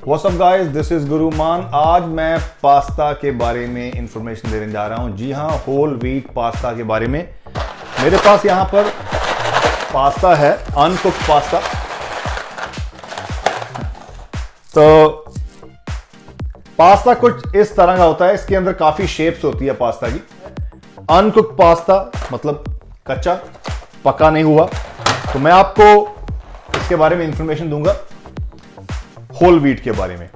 What's up guys, this is गुरु मान। आज मैं पास्ता के बारे में इंफॉर्मेशन देने जा रहा हूं। जी हां, होल व्हीट पास्ता के बारे में। मेरे पास यहां पर पास्ता है, अनकुक्ड पास्ता। तो पास्ता कुछ इस तरह का होता है, इसके अंदर काफी शेप्स होती है पास्ता की। अनकुक्ड पास्ता मतलब कच्चा, पका नहीं हुआ। तो मैं आपको इसके बारे में इंफॉर्मेशन दूंगा होल व्हीट के बारे में।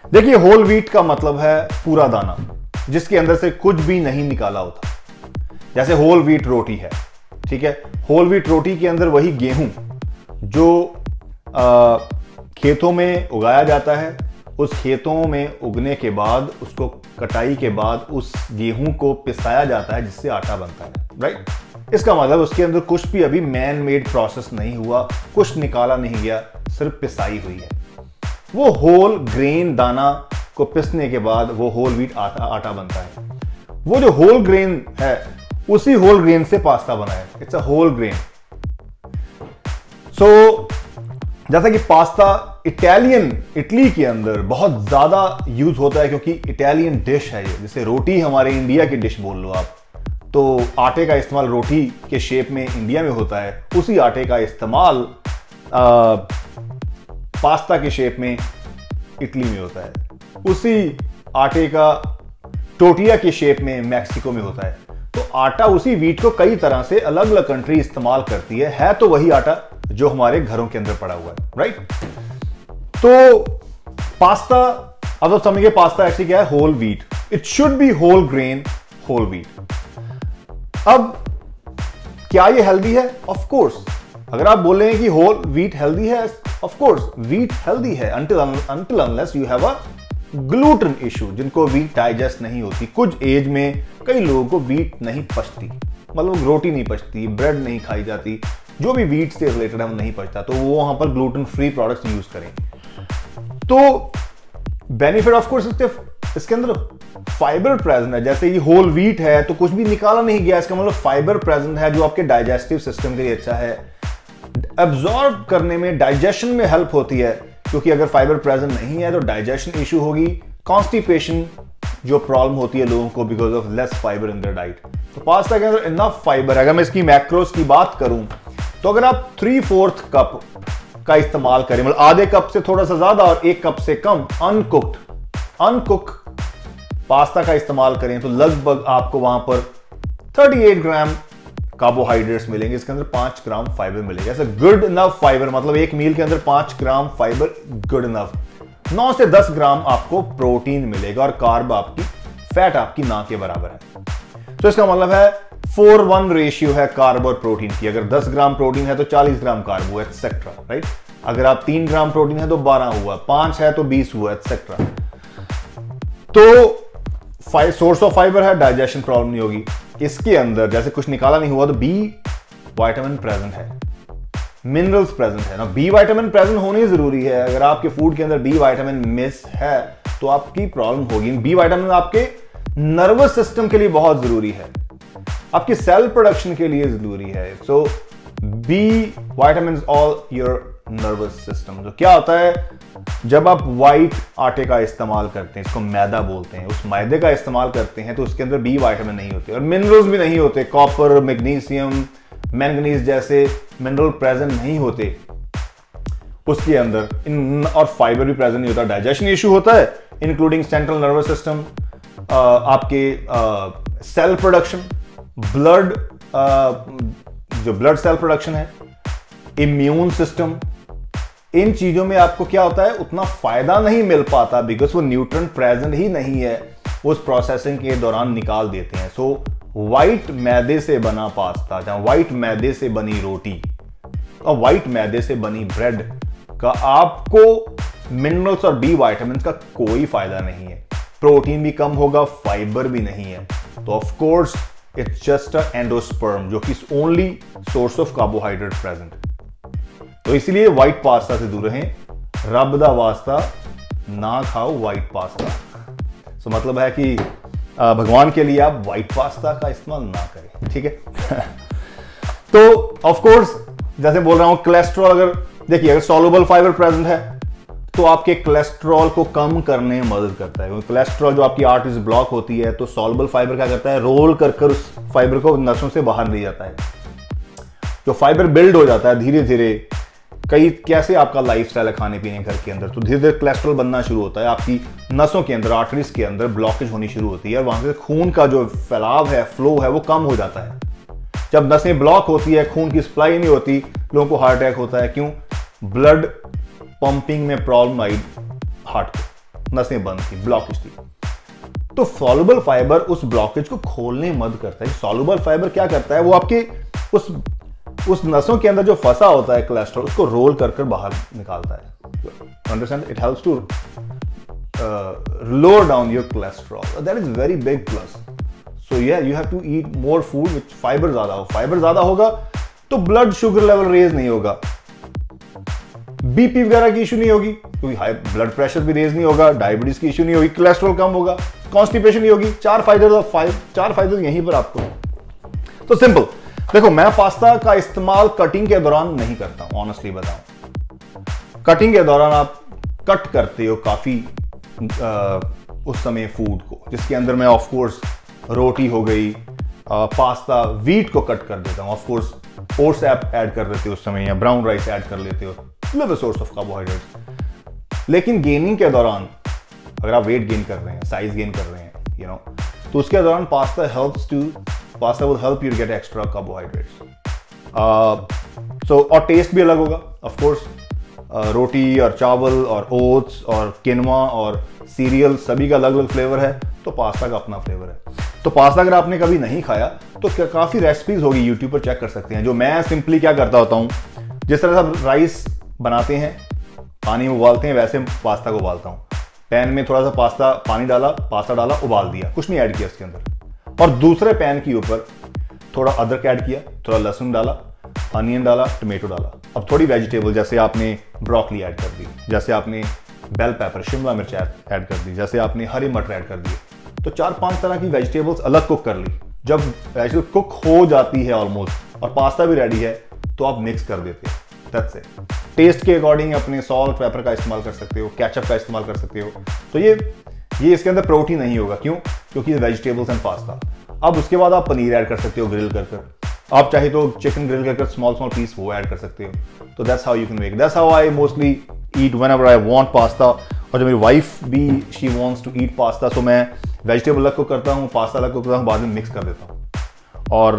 देखिए, होल व्हीट का मतलब है पूरा दाना, जिसके अंदर से कुछ भी नहीं निकाला होता। जैसे होल व्हीट रोटी है, ठीक है। होल व्हीट रोटी के अंदर वही गेहूं जो खेतों में उगाया जाता है, उस खेतों में उगने के बाद, उसको कटाई के बाद उस गेहूं को पिसाया जाता है, जिससे आटा बनता है, राइट। इसका मतलब उसके अंदर कुछ भी अभी मैन मेड प्रोसेस नहीं हुआ, कुछ निकाला नहीं गया, सिर्फ पिसाई हुई है। वो होल ग्रेन दाना को पिसने के बाद वो होल व्हीट आटा बनता है। वो जो होल ग्रेन है, उसी होल ग्रेन से पास्ता बना है। It's a whole grain. So जैसा कि पास्ता इटली के अंदर बहुत ज्यादा यूज होता है, क्योंकि इटालियन डिश है ये। जैसे रोटी हमारे इंडिया की डिश बोल लो आप, तो आटे का इस्तेमाल रोटी के शेप में इंडिया में होता है, उसी आटे का इस्तेमाल पास्ता के शेप में इटली में होता है, उसी आटे का टोटिया के शेप में मैक्सिको में होता है। तो आटा, उसी व्हीट को कई तरह से अलग अलग कंट्री इस्तेमाल करती है तो वही आटा जो हमारे घरों के अंदर पड़ा हुआ है, राइट। तो पास्ता, अब आप समझिए पास्ता एक्चुअली क्या है, whole wheat. It should be whole grain, whole wheat. अब क्या ये हेल्दी है? Of course. अगर आप बोल रहे हैं कि होल व्हीट हेल्दी है, ऑफ कोर्स व्हीट हेल्दी है until unless you have a gluten issue, जिनको व्हीट डाइजेस्ट नहीं होती। कुछ एज में कई लोगों को व्हीट नहीं पचती, मतलब रोटी नहीं पचती, ब्रेड नहीं खाई जाती, जो भी व्हीट से रिलेटेड है वो नहीं पचता, तो वो वहां पर ग्लूटेन फ्री प्रोडक्ट्स यूज करें। तो बेनिफिट ऑफ कोर्स इसके अंदर फाइबर प्रेजेंट है। जैसे ये होल व्हीट है तो कुछ भी निकाला नहीं गया, इसका मतलब फाइबर प्रेजेंट है, जो आपके डाइजेस्टिव सिस्टम के लिए अच्छा है, एब्जॉर्ब करने में, डाइजेशन में हेल्प होती है। क्योंकि अगर फाइबर प्रेजेंट नहीं है तो डाइजेशन इशू होगी, कॉन्स्टिपेशन जो प्रॉब्लम होती है लोगों को because of less fibre in their diet. तो पास्ता के अंदर इनफ फाइबर है। अगर मैं इसकी मैक्रोस की बात करूं तो अगर आप 3/4 कप का इस्तेमाल करें, मतलब आधे कप से थोड़ा सा ज्यादा और 1 कप से कम अनकुक्ड पास्ता का इस्तेमाल करें, तो लगभग आपको वहां पर 38 ग्राम कार्बोहाइड्रेट्स मिलेंगे। इसके अंदर 5 ग्राम फाइबर मिलेगा। ऐसा गुड इनफ फाइबर, मतलब एक मील के अंदर 5 ग्राम फाइबर गुड इनफ। 9 से 10 ग्राम आपको प्रोटीन मिलेगा और कार्ब आपकी, फैट आपकी ना के बराबर है। तो इसका मतलब है 4:1 रेशियो है कार्ब और प्रोटीन की। अगर 10 ग्राम प्रोटीन है तो 40 ग्राम कार्ब हुआ, एटसेट्रा, राइट। अगर आप 3 ग्राम प्रोटीन है तो 12 हुआ, 5 है तो 20 हुआ, एटसेट्रा। तो सोर्स ऑफ फाइबर है, डाइजेशन प्रॉब्लम नहीं होगी। इसके अंदर जैसे कुछ निकाला नहीं हुआ तो बी विटामिन प्रेजेंट है, मिनरल्स प्रेजेंट है ना। बी विटामिन प्रेजेंट होनी जरूरी है। अगर आपके फूड के अंदर बी विटामिन मिस है तो आपकी प्रॉब्लम होगी। बी विटामिन आपके नर्वस सिस्टम के लिए बहुत जरूरी है, आपकी सेल प्रोडक्शन के लिए जरूरी है। So B vitamin all your nervous system. तो क्या होता है, जब आप व्हाइट आटे का इस्तेमाल करते हैं, इसको मैदा बोलते हैं, उस मैदे का इस्तेमाल करते हैं तो उसके अंदर बी विटामिन नहीं होते और मिनरल्स भी नहीं होते। कॉपर, मैग्नीशियम, मैंगनीज जैसे मिनरल प्रेजेंट नहीं होते उसके अंदर, और फाइबर भी प्रेजेंट नहीं होता। डाइजेशन इशू होता है, इंक्लूडिंग सेंट्रल नर्वस सिस्टम, आपके सेल प्रोडक्शन, ब्लड, जो ब्लड सेल प्रोडक्शन है, इम्यून सिस्टम। इन चीजों में आपको क्या होता है, उतना फायदा नहीं मिल पाता बिकॉज वो न्यूट्रिएंट प्रेजेंट ही नहीं है, उस प्रोसेसिंग के दौरान निकाल देते हैं। सो व्हाइट मैदे से बना पास्ता, जहां व्हाइट मैदे से बनी रोटी और व्हाइट मैदे से बनी ब्रेड का आपको मिनरल्स और बी विटामिन का कोई फायदा नहीं है। प्रोटीन भी कम होगा, फाइबर भी नहीं है। तो of course it's just a endosperm, जो कि only source of carbohydrate present. तो इसलिए व्हाइट पास्ता से दूर रहें। रब दा वास्ता ना खाओ व्हाइट पास्ता। सो मतलब है कि भगवान के लिए आप व्हाइट पास्ता का इस्तेमाल ना करें, ठीक है। तो ऑफ कोर्स जैसे बोल रहा हूं, कोलेस्ट्रॉल, अगर देखिए अगर सॉल्युबल फाइबर प्रेजेंट है तो आपके कोलेस्ट्रॉल को कम करने में मदद करता है। कोलेस्ट्रॉल जो आपकी आर्टरीज ब्लॉक होती है तो सॉल्युबल फाइबर क्या करता है, रोल कर कर उस फाइबर को नसों से बाहर ले जाता है। जो फाइबर बिल्ड हो जाता है धीरे धीरे, कई कैसे आपका लाइफस्टाइल है खाने पीने घर के अंदर, तो धीरे धीरे कोलेस्ट्रॉल बनना शुरू होता है, आपकी नसों के अंदर आर्टरीज के अंदर ब्लॉकेज होनी शुरू होती है और वहां से खून का जो फैलाव है, फ्लो है, वो कम हो जाता है। जब नसें ब्लॉक होती है, खून की सप्लाई नहीं होती, लोगों को हार्ट अटैक होता है। क्यों? ब्लड पंपिंग में प्रॉब्लम आई हार्ट को, नसें बंद थी, ब्लॉकेज थी। तो सॉल्युबल फाइबर उस ब्लॉकेज को खोलने में मदद करता है। सॉल्युबल फाइबर क्या करता है, वो आपके उस नसों के अंदर जो फंसा होता है कोलेस्ट्रॉल, उसको रोल कर कर बाहर निकालता है। Understand? It helps to lower down your cholesterol. That is very big plus. So yeah, you have to eat more food which fiber ज्यादा हो। फाइबर ज्यादा होगा तो ब्लड शुगर लेवल रेज नहीं होगा, बीपी वगैरह की इशू नहीं होगी, क्योंकि हाई ब्लड प्रेशर भी रेज नहीं होगा, डायबिटीज की इशू नहीं होगी, कोलेस्ट्रॉल कम होगा, कॉन्स्टिपेशन नहीं होगी। चार फायदे यहीं पर आपको। तो सिंपल देखो, मैं पास्ता का इस्तेमाल कटिंग के दौरान नहीं करता हूं, ऑनेस्टली बताऊं। कटिंग के दौरान आप कट करते हो काफी उस समय फूड को, जिसके अंदर मैं ऑफ कोर्स रोटी हो गई, पास्ता, व्हीट को कट कर देता हूं। ऑफ कोर्स ओट्स ऐड कर देते हो उस समय, या ब्राउन राइस ऐड कर लेते हो, लिटिल सोर्स ऑफ कार्बोहाइड्रेट्स। लेकिन गेनिंग के दौरान अगर आप वेट गेन कर रहे हैं, साइज गेन कर रहे हैं, तो उसके दौरान pasta will help you get extra carbohydrates. और टेस्ट भी अलग होगा ऑफ कोर्स। रोटी और चावल और ओट्स और किनवा और सीरियल सभी का अलग अलग फ्लेवर है, तो पास्ता का अपना फ्लेवर है। तो पास्ता अगर आपने कभी नहीं खाया तो काफ़ी रेसिपीज होगी, यूट्यूब पर चेक कर सकते हैं। जो मैं सिंपली क्या करता होता हूँ, जिस तरह से आप राइस बनाते हैं, पानी में उबालते हैं, वैसे पास्ता को उबालता हूँ। पैन में थोड़ा सा पानी डाला, पास्ता डाला, उबाल दिया, कुछ नहीं ऐड किया उसके अंदर। और दूसरे पैन के ऊपर थोड़ा अदरक ऐड किया, थोड़ा लहसुन डाला, अनियन डाला, टमाटो डाला। अब थोड़ी वेजिटेबल, जैसे आपने ब्रोकली ऐड कर दी, जैसे आपने बेल पेपर, शिमला मिर्च ऐड कर दी, जैसे आपने हरी मटर ऐड कर दिए, तो 4-5 तरह की वेजिटेबल्स अलग कुक कर ली। जब वेजिटेबल कुक हो जाती है ऑलमोस्ट और पास्ता भी रेडी है, तो आप मिक्स कर देते हैं। That's it. टेस्ट के अकॉर्डिंग अपने सॉल्ट पेपर का इस्तेमाल कर सकते हो, केचप का इस्तेमाल कर सकते हो। तो ये इसके अंदर प्रोटीन नहीं होगा। क्यों? क्योंकि वेजिटेबल्स एंड पास्ता। अब उसके बाद आप पनीर ऐड कर सकते हो ग्रिल कर। आप चाहे तो चिकन ग्रिल कर स्मॉल पीस वो ऐड कर सकते हो। तो that's how you can make, that's how I mostly eat whenever I want pasta. और जब मेरी वाइफ भी she wants to eat pasta, तो मैं वेजिटेबल अलग कुक करता हूँ, पास्ता अलग कुक करता हूँ, बाद में मिक्स कर देता हूँ। और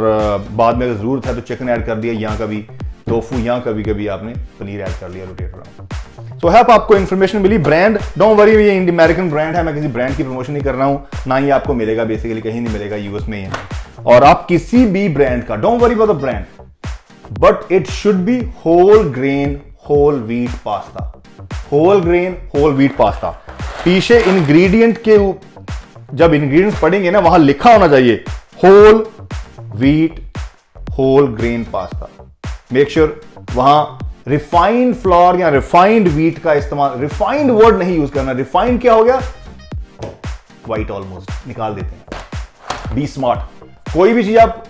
बाद में अगर जरूरत है तो चिकन ऐड कर दिया, यहाँ कभी टोफू, यहाँ कभी कभी आपने पनीर ऐड कर लिया, रोटेट अराउंड। सो हैप आपको इन्फॉर्मेशन मिली। ब्रांड डोंट वरी, ये अमेरिकन ब्रांड है, मैं किसी ब्रांड की प्रमोशन नहीं कर रहा हूँ, ना ही आपको मिलेगा, बेसिकली कहीं नहीं मिलेगा, यूएस में ही है। और आप किसी भी ब्रांड का, don't worry about the brand, but it should be whole grain whole wheat pasta. Whole grain whole wheat pasta. पीछे इंग्रेडिएंट के जब इंग्रेडिएंट्स पढ़ेंगे ना, वहां लिखा होना चाहिए whole wheat whole grain pasta. Make sure वहां रिफाइंड फ्लोर या रिफाइंड व्हीट का इस्तेमाल, रिफाइंड वर्ड नहीं यूज करना। रिफाइंड क्या हो गया? व्हाइट ऑलमोस्ट निकाल देते हैं। Be smart. कोई भी चीज आप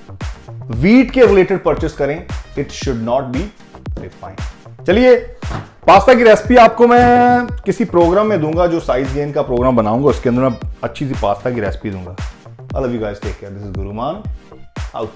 व्हीट के रिलेटेड परचेस करें, it should not be refined. चलिए, पास्ता की रेसिपी आपको मैं किसी प्रोग्राम में दूंगा, जो साइज गेन का प्रोग्राम बनाऊंगा, उसके अंदर मैं अच्छी सी पास्ता की रेसिपी दूंगा। I love you guys, take care, this is Guruman out.